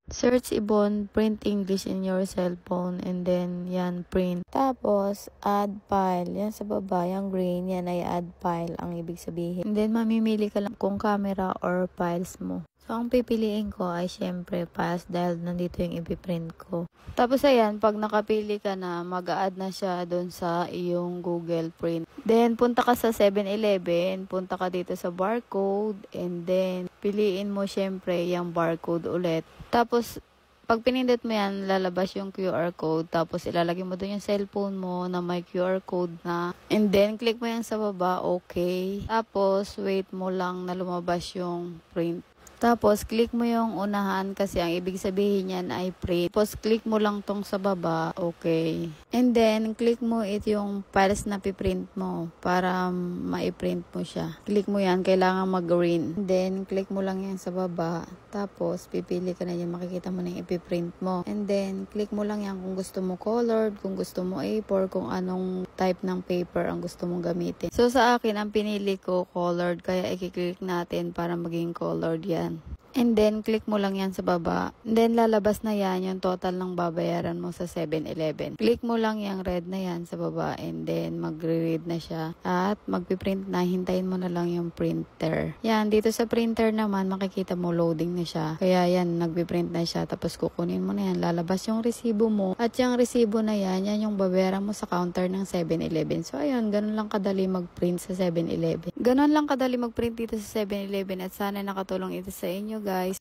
Search Ibon, print English in your cellphone, and then yan, print. Tapos, add file. Yan sa baba, yung green, yan ay add file ang ibig sabihin. And then, mamimili ka lang kung camera or files mo. So, ang pipiliin ko ay syempre files dahil nandito yung ipiprint ko. Tapos, ayan, pag nakapili ka na, mag-a-add na siya doon sa iyong Google Print. Then, punta ka sa 7-Eleven, punta ka dito sa barcode, and then, piliin mo syempre yung barcode ulit. Tapos, pag pinindot mo yan, lalabas yung QR code. Tapos, ilalagay mo doon yung cellphone mo na may QR code na. And then, click mo yan sa baba, okay. Tapos, wait mo lang na lumabas yung print. Tapos, click mo yung unahan kasi ang ibig sabihin yan ay print. Tapos, click mo lang tong sa baba, okay. And then, click mo yung files na piprint mo para ma-print mo siya. Click mo yan, kailangan mag-green. Then, click mo lang yan sa baba. Tapos, pipili ka na yan, makikita mo na yung ipiprint mo. And then, click mo lang yan kung gusto mo colored, kung gusto mo A4, kung anong type ng paper ang gusto mong gamitin. So, sa akin, ang pinili ko colored, kaya i-click natin para maging colored yan. And then, click mo lang yan sa baba. And then, lalabas na yan yung total ng babayaran mo sa 7-Eleven. Click mo lang yung red na yan sa baba. And then, magre-read na siya. At magpiprint na. Hintayin mo na lang yung printer. Yan, dito sa printer naman, makikita mo loading na siya. Kaya yan, nagpiprint na siya. Tapos, kukunin mo na yan. Lalabas yung resibo mo. At yung resibo na yan, yan yung babayaran mo sa counter ng 7-Eleven. So, ayun, ganun lang kadali mag-print sa 7-Eleven. Ganun lang kadali mag-print dito sa 7-Eleven. At sana nakatulong ito sa inyo, guys.